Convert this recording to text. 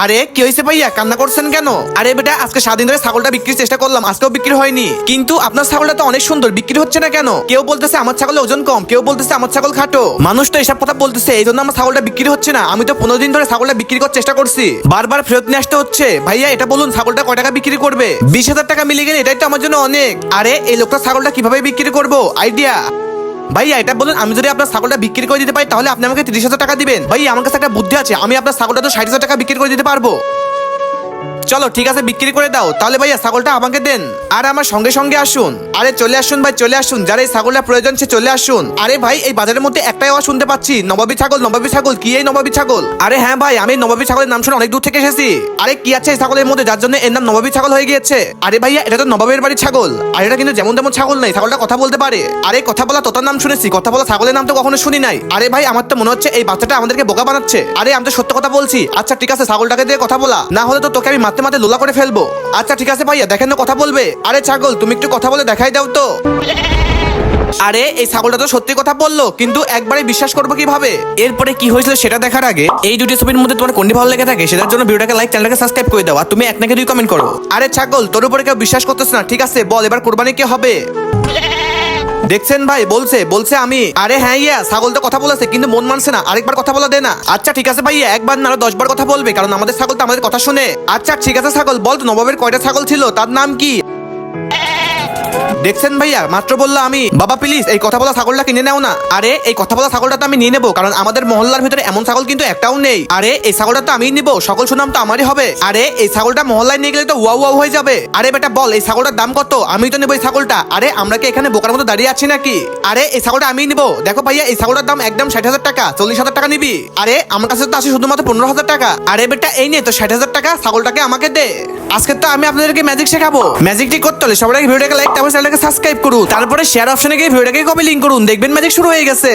আরে কি হয়েছে ভাইয়া, কান্না করছেন কেন? আরে বেটা, আজকে সারাদিন ধরে ছাগলটা বিক্রির চেষ্টা করলাম, আজকেও বিক্রি হয়নি। কিন্তু আপনার ছাগলটা তো অনেক সুন্দর, বিক্রি হচ্ছে না কেন? কেউ বলতেছে আমার ছাগলের ওজন কম, কেউ বলতেছে আমার ছাগল খাটো। মানুষ তো এসব কথা বলতেছে, এই জন্য আমার ছাগলটা বিক্রি হচ্ছে না। আমি তো 15 দিন ধরে ছাগলটা বিক্রি করার চেষ্টা করছি, বারবার ফেরত নিয়ে আসতে হচ্ছে। ভাইয়া এটা বলুন, ছাগলটা কয় টাকা বিক্রি করবে? 20,000 টাকা মিলে গেলে এটাই তো আমার জন্য অনেক। আরে এই লোকটা ছাগলটা কিভাবে বিক্রি করবো, আইডিয়া। ভাইয়া এটা বলুন, আমি যদি আপনার ছাগলটা বিক্রি করে দিতে পারি তাহলে আপনি আমাকে 30,000 টাকা দিবেন। ভাই আমার কাছে একটা বুদ্ধি আছে, আমি আপনার ছাগলটা তো 60,000 টাকা বিক্রি করে দিতে পারবো। চলো ঠিক আছে, বিক্রি করে দাও তাহলে। ভাইয়া ছাগলটা আমাকে দেন, আর আমার সঙ্গে সঙ্গে আসুন। আরে চলে আসুন ভাই, চলে আসুন, যারা এই ছাগলটা প্রয়োজন সে চলে আসুন। আরে ভাই এই বাজারের মধ্যে একটাই আওয়াজ শুনতে পাচ্ছি, নবাবী ছাগল, নবাবী ছাগল। কি এই নবাবী ছাগল? আরে হ্যাঁ ভাই, আমি নবাবী ছাগলের নাম শুনে অনেক দূর থেকে এসেছি। আরে কি আছে এই ছাগলের মধ্যে যার জন্য এর নাম নবাবী ছাগল হয়ে গিয়েছে? আরে ভাইয়া এটা তো নবাবের বাড়ির ছাগল, আর এটা কিন্তু যেমন তেমন ছাগল নাই, ছাগলটা কথা বলতে পারে। আরে কথা বলা তোতার নাম শুনেছি, কথা বলা ছাগলের নাম তো কখনো শুনি নাই। আরে ভাই আমার তো মনে হচ্ছে এই বাচ্চাটা আমাদেরকে বোকা বানাচ্ছে। আরে আমি তো সত্য কথা বলছি। আচ্ছা ঠিক আছে, ছাগলটাকে দিয়ে কথা বলা, না হলে তো তোকে আমি মারতে মারতে লোলা করে ফেলবো। আচ্ছা ঠিক আছে ভাইয়া, দেখেন না কথা বলবে। আরে ছাগল তুমি একটু কথা বলে দেখাই দাও তো। আরে এই ছাগলটা তো সত্যি কথা বললো, কিন্তু একবারে বিশ্বাস করবো কিভাবে? এরপরে কি হয়েছিল সেটা দেখার আগে এই দুটি ছবির মধ্যে তোমার কোনটি ভালো লেগে থাকে সেটার জন্য ভিডিওটাকে লাইক, চ্যানেলটাকে সাবস্ক্রাইব করে দাও, আর তুমি এক নাকি 2 কমেন্ট করো। আরে ছাগল তোর উপরে কেউ বিশ্বাস করতেছ না, ঠিক আছে বল এবার কোরবানি কে হবে? দেখছেন ভাই, বলছে বলছে আমি। আরে হ্যাঁ ইয়া, ছাগল তো কথা বলেছে কিন্তু মন মানছে না, আরেকবার কথা বলা দে না। আচ্ছা ঠিক আছে ভাইয়া, একবার না আরো 10 বার কথা বলবে, কারণ আমাদের ছাগল তো আমাদের কথা শুনে। আচ্ছা ঠিক আছে ছাগল বল তো, নবাবের কয়টা ছাগল ছিল, তার নাম কি? দেখছেন ভাইয়া, মাত্র বললো আমি। বাবা প্লিজ এই কথা বলা ছাগলটা কিনে নাও না। আরে এই কথা বলা ছাগলটা তো আমি নিয়ে নেবো, কারণ আমাদের মহল্লার ভিতরে এমন ছাগল কিন্তু একটাও নেই। আরে এই ছাগলটা তো আমিই নিবো, সকল সুনাম তো আমারই হবে। আরে এই ছাগলটা মহল্লায় নিয়ে গেলে তো ওয়াও ওয়াও হয়ে যাবে। আরে বেটা বল এই ছাগলটার দাম কত? আমি তো নেবো এই ছাগলটা। আরে আমরা কি এখানে বোকার মতো দাঁড়িয়ে আছি নাকি? আরে এই ছাগলটা আমিই নিবো। দেখো ভাইয়া এই ছাগলটার দাম একদম 60,000 টাকা। 40,000 টাকা নিবি? আরে আমার কাছে তো আছে শুধুমাত্র 15,000 টাকা। আরে বেটা এই নে তো 60,000 টাকা, ছাগলটাকে আমাকে দে। আজকে তো আমি আপনাদেরকে ম্যাজিক শেখাবো। ম্যাজিকটি করতে হলে সবাই ভিডিওটাকে লাইক, তারপর চ্যানেলটাকে সাবস্ক্রাইব করুন, তারপরে শেয়ার অপশনে গিয়ে ভিডিওটাকে কপি লিংক করুন, দেখবেন ম্যাজিক শুরু হয়ে গেছে।